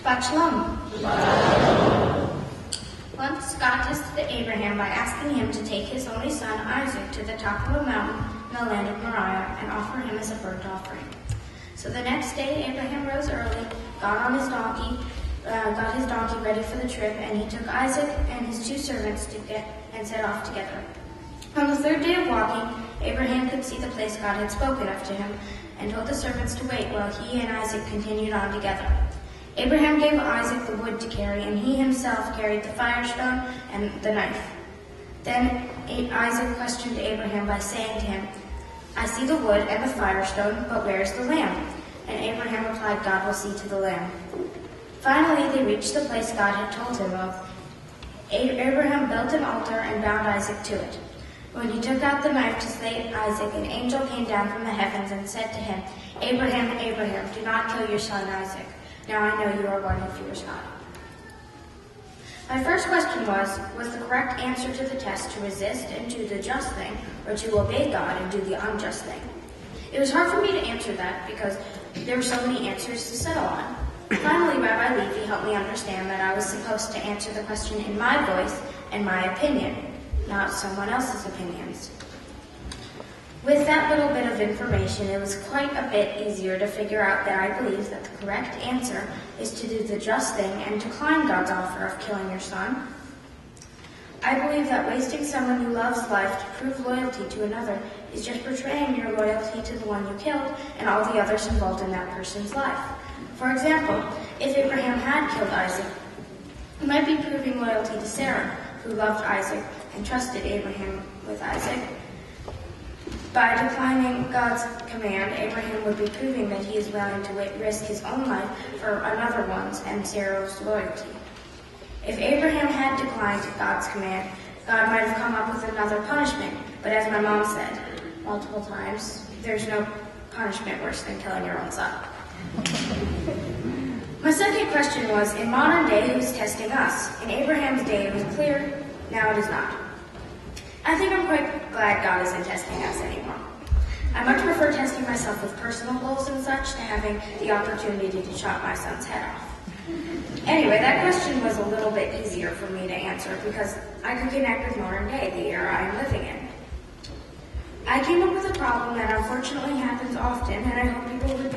Shabbat Shalom. Once God tested Abraham by asking him to take his only son Isaac to the top of a mountain in the land of Moriah and offer him as a burnt offering. So the next day Abraham rose early, got his donkey ready for the trip, and he took Isaac and his two servants and set off together. On the third day of walking, Abraham could see the place God had spoken of to him and told the servants to wait while he and Isaac continued on together. Abraham gave Isaac the wood to carry, and he himself carried the firestone and the knife. Then Isaac questioned Abraham by saying to him, "I see the wood and the firestone, but where is the lamb?" And Abraham replied, "God will see to the lamb." Finally, they reached the place God had told him of. Abraham built an altar and bound Isaac to it. When he took out the knife to slay Isaac, an angel came down from the heavens and said to him, "Abraham, Abraham, do not kill your son Isaac. Now I know you are one who fears God." My first question was the correct answer to the test to resist and do the just thing, or to obey God and do the unjust thing? It was hard for me to answer that because there were so many answers to settle on. Finally, Rabbi Levi helped me understand that I was supposed to answer the question in my voice and my opinion, not someone else's opinions. With that little bit of information, it was quite a bit easier to figure out that I believe that the correct answer is to do the just thing and decline God's offer of killing your son. I believe that wasting someone who loves life to prove loyalty to another is just betraying your loyalty to the one you killed and all the others involved in that person's life. For example, if Abraham had killed Isaac, he might be proving loyalty to Sarah, who loved Isaac and trusted Abraham with Isaac. By declining God's command, Abraham would be proving that he is willing to risk his own life for another one's and Sarah's loyalty. If Abraham had declined God's command, God might have come up with another punishment, but as my mom said multiple times, there's no punishment worse than killing your own son. My second question was, in modern day, who's testing us? In Abraham's day, it was clear. Now it is not. I think I'm quite glad God isn't testing us anymore. I much prefer testing myself with personal goals and such to having the opportunity to chop my son's head off. Anyway, that question was a little bit easier for me to answer because I could connect with modern day, the era I'm living in. I came up with a problem that unfortunately happens often, and I hope people would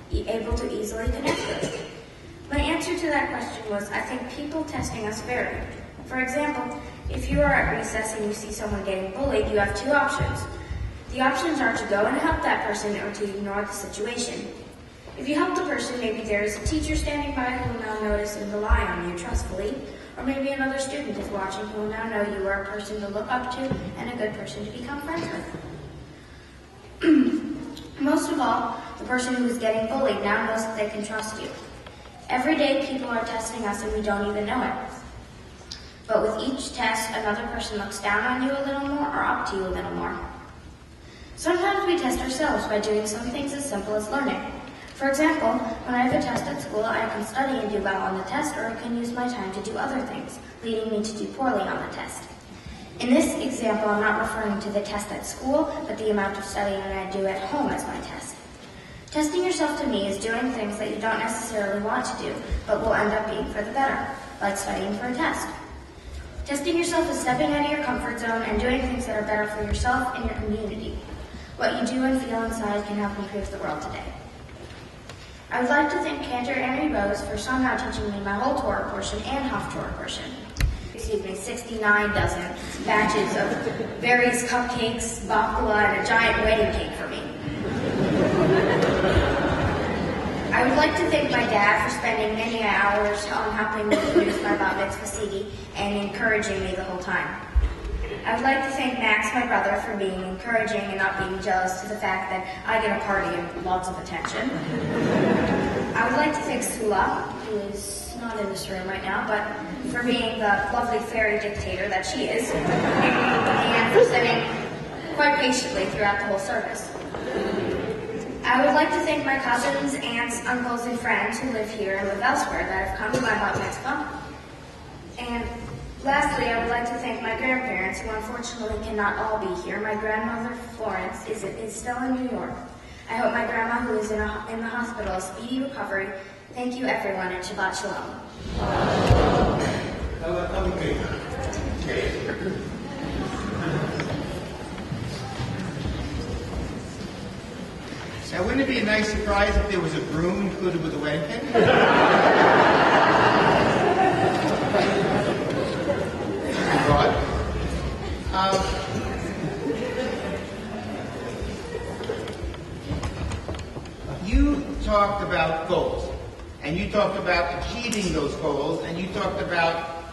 be able to easily connect with. My answer to that question was, I think people testing us vary. For example, if you are at recess and you see someone getting bullied, you have two options. The options are to go and help that person or to ignore the situation. If you help the person, maybe there is a teacher standing by who will now notice and rely on you trustfully, or maybe another student is watching who will now know you are a person to look up to and a good person to become friends with. Most of all, the person who is getting bullied now knows that they can trust you. Every day people are testing us and we don't even know it. But with each test, another person looks down on you a little more or up to you a little more. Sometimes we test ourselves by doing some things as simple as learning. For example, when I have a test at school, I can study and do well on the test, or I can use my time to do other things, leading me to do poorly on the test. In this example, I'm not referring to the test at school, but the amount of studying I do at home as my test. Testing yourself to me is doing things that you don't necessarily want to do, but will end up being for the better, like studying for a test. Testing yourself is stepping out of your comfort zone and doing things that are better for yourself and your community. What you do and feel inside can help improve the world today. I would like to thank Cantor Henry Rose for somehow teaching me my whole Torah portion and half Torah portion. 69 dozen batches of various cupcakes, baklava, and a giant wedding cake for me. I would like to thank my dad for spending many hours on helping me produce my bat mitzvah CD and encouraging me the whole time. I would like to thank Max, my brother, for being encouraging and not being jealous to the fact that I get a party and lots of attention. I would like to thank Sula, who is not in this room right now, but for being the lovely fairy dictator that she is, and for sitting quite patiently throughout the whole service. I would like to thank my cousins, aunts, uncles, and friends who live here and live elsewhere that have come to my bat mitzvah. And lastly, I would like to thank my grandparents, who unfortunately cannot all be here. My grandmother, Florence, is still in New York. I hope my grandma, who is in the hospital, a speedy recovery, Thank you, everyone, and Shabbat Shalom. Now, wouldn't it be a nice surprise if there was a broom included with the wedding cake? You talked about goals, and you talked about achieving those goals, and you talked about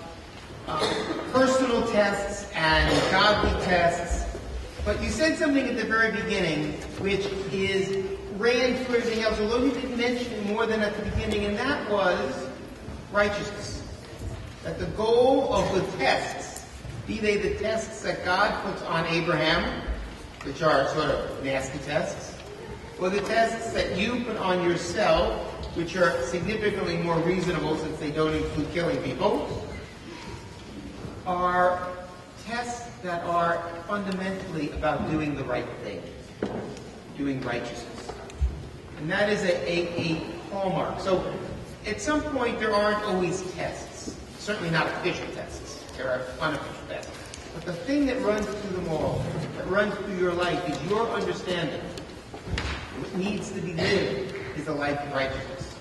personal tests and godly tests. But you said something at the very beginning, which ran through everything else, although you didn't mention it more than at the beginning, and that was righteousness. That the goal of the tests, be they the tests that God puts on Abraham, which are sort of nasty tests, or the tests that you put on yourself, which are significantly more reasonable since they don't include killing people, are tests that are fundamentally about doing the right thing, doing righteousness. And that is a hallmark. So at some point there aren't always tests, certainly not official tests. There are unofficial tests. But the thing that runs through them all, that runs through your life, is your understanding. What needs to be lived is a life of righteousness.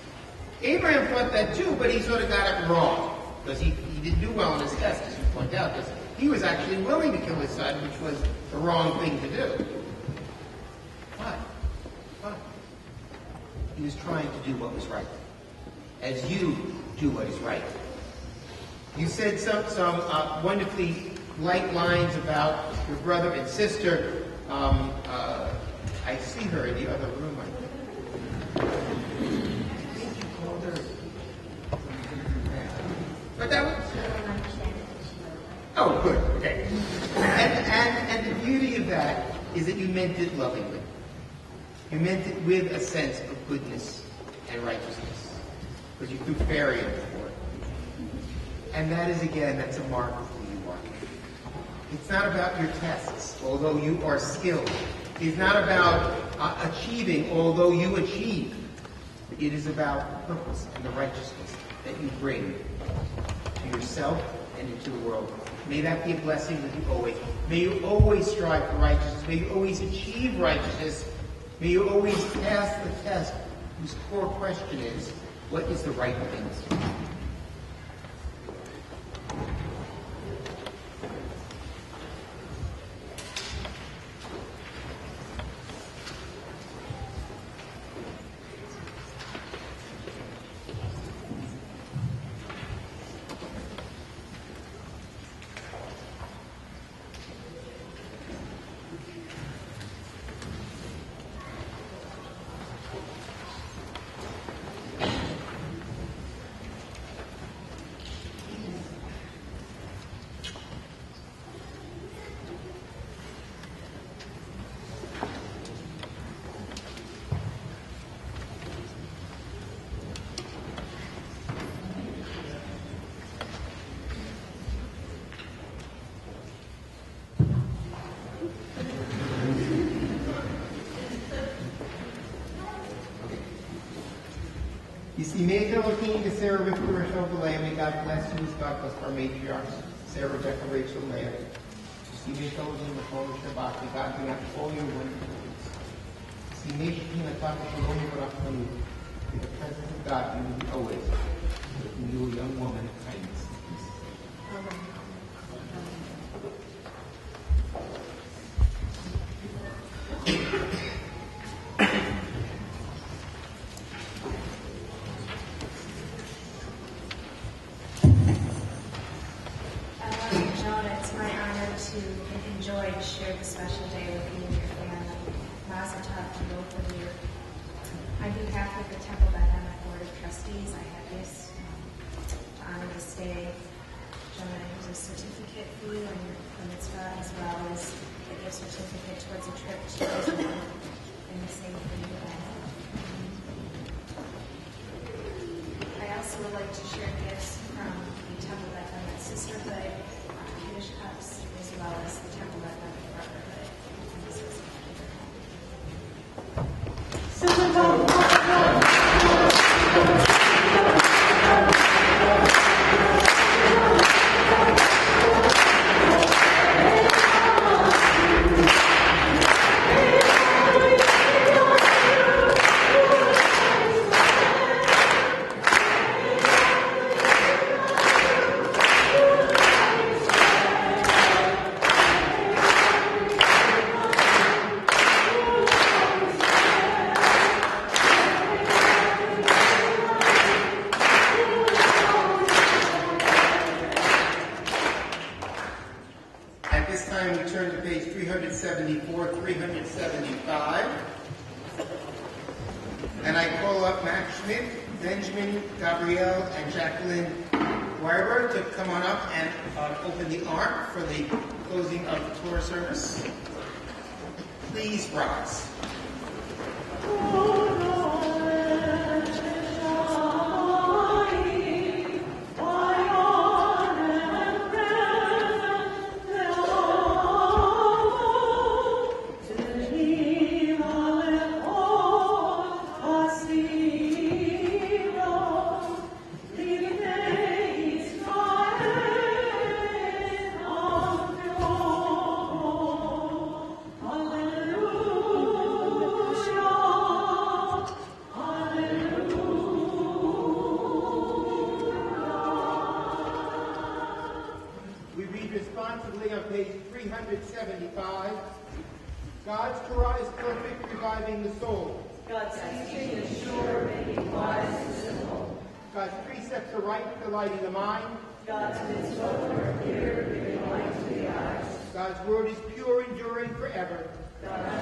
Abraham thought that too, but he sort of got it wrong, because he didn't do well in his test, as you point out, because he was actually willing to kill his son, which was the wrong thing to do. But he was trying to do what was right, as you do what is right. You said some wonderfully light lines about your brother and sister. I see her in the other room, I think you called her. But that was... Oh, good. Okay. And the beauty of that is that you meant it lovingly. You meant it with a sense of goodness and righteousness. Because you threw fairy before it. And that is, again, that's a mark of who you are. It's not about your tests, although you are skilled. It's not about achieving, although you achieve. It is about purpose and the righteousness that you bring to yourself and into the world. May that be a blessing with you always. May you always strive for righteousness. May you always achieve righteousness. May you always pass the test whose core question is, what is the right thing to do? May Elohim, Sarah, Rivka, Rachel, Leah, may God bless you as God bless our matriarchs, Sarah, Rebecca, Rachel, Leah. May Elohim, the Holy Shabbat, may God bring out all your wonderful deeds. May Shekin, the Father, Shalom, Barachmanu, may the presence of God be with you always, with you, a young woman of kindness. Amen. Enjoy and share the special day with you and your family. Mazel tov to both of you. On behalf of the Temple Dynamic Board of Trustees, I have this to honor this day. Jonah, here's a certificate for you and your mitzvah, as well as a gift certificate towards a trip to Israel. And the same for you. I also would like to share gifts from the Temple Dynamic Sisterhood, Kiddush cups, as well as the Temple Dynamic Brotherhood. And this was 375. And I call up Matt Schmidt, Benjamin, Gabrielle, and Jacqueline Weiber to come on up and open the ark for the closing of the Torah service. Please rise. On page 375, God's Torah is perfect, reviving the soul. God's teaching is sure, making wise the simple. God's precepts are right, delighting the mind. God's mitzvot are clear, giving light to the eyes. God's word is pure, enduring forever. God's